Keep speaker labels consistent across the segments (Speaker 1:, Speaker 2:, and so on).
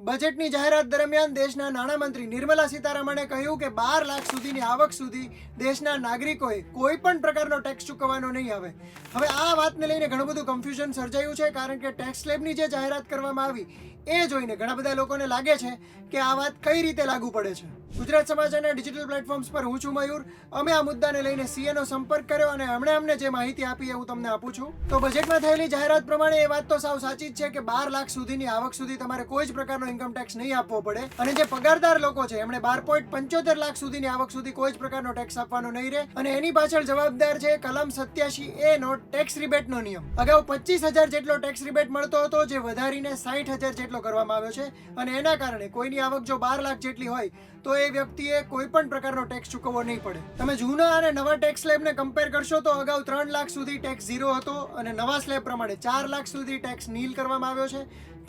Speaker 1: બજેટની જાહેરાત દરમિયાન દેશના નાણામંત્રી નિર્મલા સીતારમણે કહ્યું કે 12 લાખ સુધીની આવક સુધી દેશના નાગરિકોએ કોઈ પણ પ્રકારનો ટેક્સ ચૂકવવાનો નહીં આવે. હવે આ વાતને લઈને ઘણું બધું કન્ફ્યુઝન સર્જાયું છે, કારણ કે ટેક્સ સ્લેબની જે જાહેરાત કરવામાં આવી એ જોઈને ઘણા બધા લોકોને લાગે છે કે આ વાત કઈ રીતે લાગુ પડે છે. ગુજરાત સમાચારના ડિજિટલ પ્લેટફોર્મ્સ પર હું છું મયુર. અમે આ મુદ્દાને લઈને સીએનો સંપર્ક કર્યો અને એમણે અમને જે માહિતી આપી એ હું તમને આપું છું. તો બજેટમાં થયેલી જાહેરાત પ્રમાણે એ વાત તો સાવ સાચી જ છે કે 12 લાખ સુધીની આવક સુધી તમારે કોઈ જ પ્રકારનો ઇન્કમ ટેક્સ નહીં આપવો પડે, અને જે પગારદાર લોકો છે એમણે 12.75 લાખ સુધીની આવક સુધી કોઈ જ પ્રકારનો ટેક્સ આપવાનો નહીં રહે. અને એની પાછળ જવાબદાર છે કલમ 87A નો ટેક્સ રિબેટનો નિયમ. અગાઉ 25,000 જેટલો ટેક્સ રિબેટ મળતો હતો, જે વધારીને 60,000 જેટલો કરવામાં આવ્યો છે. અને એના કારણે કોઈની આવક જો 12 લાખ જેટલી હોય તો એ વ્યક્તિએ કોઈ પણ પ્રકારનો ટેક્સ ચૂકવવો નહીં પડે. તમે જૂના અને નવા ટેક્સ સ્લેબને કમ્પેર કરશો તો અગાઉ 3 લાખ સુધી ટેક્સ 0 હતો અને નવા સ્લેબ પ્રમાણે 4 લાખ સુધી ટેક્સ નીલ કરવામાં આવ્યો છે.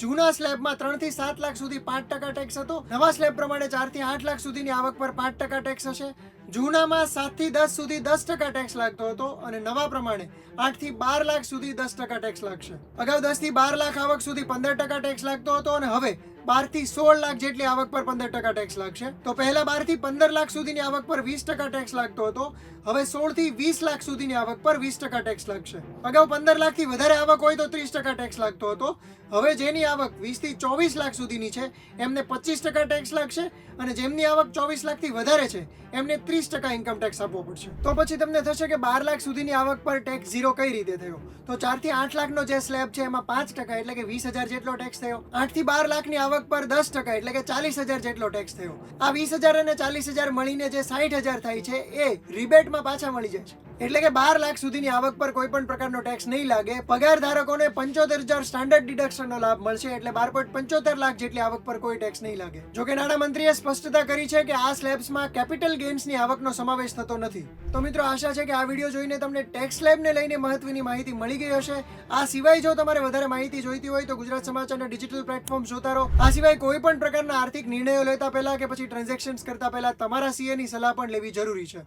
Speaker 1: જૂના સ્લેબમાં 3 થી 7 લાખ સુધી 5% ટેક્સ હતો. નવા સ્લેબ પ્રમાણે 4 થી 8 લાખ સુધીની આવક પર 5% ટેક્સ હશે. જૂનામાં 7 થી 10 સુધી 10% ટેક્સ લાગતો હતો અને નવા પ્રમાણે 8 થી 12 લાખ સુધી 10% ટેક્સ લાગશે. અગાઉ 10 થી 12 લાખ આવક સુધી 15% ટેક્સ લાગતો હતો અને હવે 12 થી 16 લાખ જેટલી આવક પર 15% ટેક્સ લાગશે. તો પહેલા 12 થી 15 લાખ સુધીની આવક પર 20% ટેક્સ લાગતો હતો, હવે 16 થી 20 લાખ સુધીની આવક પર 20% ટેક્સ લાગશે. અગાઉ 15 લાખથી વધારે આવક હોય તો 30% ટેક્સ લાગતો હતો, હવે જેની આવક 20 થી 24 લાખ સુધીની છે એમને 25% ટેક્સ લાગશે અને જેમની આવક 24 લાખથી વધારે છે એમને 30% ઇન્કમ ટેક્સ આપવો પડશે. તો પછી તમને થશે કે 12 લાખ સુધીની આવક પર ટેક્સ 0 કઈ રીતે થયો? તો 4 થી 8 લાખનો જે સ્લેબ છે એમાં 5% એટલે કે 20,000 જેટલો ટેક્સ થયો. 8 થી 12 લાખની આવક પર 10% એટલે કે 40,000 જેટલો ટેક્સ થયો. આ 20,000 અને 40,000 મળીને જે 60,000 થાય છે એ રિબેટમાં પાછા મળી જાય છે. એટલે કે 12 લાખ સુધીની આવક પર કોઈ પણ પ્રકારનો ટેક્સ નહીં લાગે. પગાર ધારકોને 75,000 સ્ટાન્ડર્ડ ડિડક્શનનો લાભ મળશે, એટલે 12.75 લાખ જેટલી આવક પર કોઈ ટેક્સ નહીં લાગે. જોકે નાણામંત્રીએ સ્પષ્ટતા કરી છે કે આ સ્લેબ્સમાં કેપિટલ ગેઇન્સની આવકનો સમાવેશ થતો નથી. તો મિત્રો, આશા છે કે આ વિડીયો જોઈને તમને ટેક્સ સ્લેબને લઈને મહત્વની માહિતી મળી ગઈ હશે. આ સિવાય જો તમારે વધારે માહિતી જોઈતી હોય તો ગુજરાત સમાચારના ડિજિટલ પ્લેટફોર્મ જોતા રહો. આ સિવાય કોઈ પણ પ્રકારના આર્થિક નિર્ણયો લેતા પહેલા કે પછી ટ્રાન્ઝેક્શન્સ કરતા પહેલા તમારા સીએની સલાહ પણ લેવી જરૂરી છે.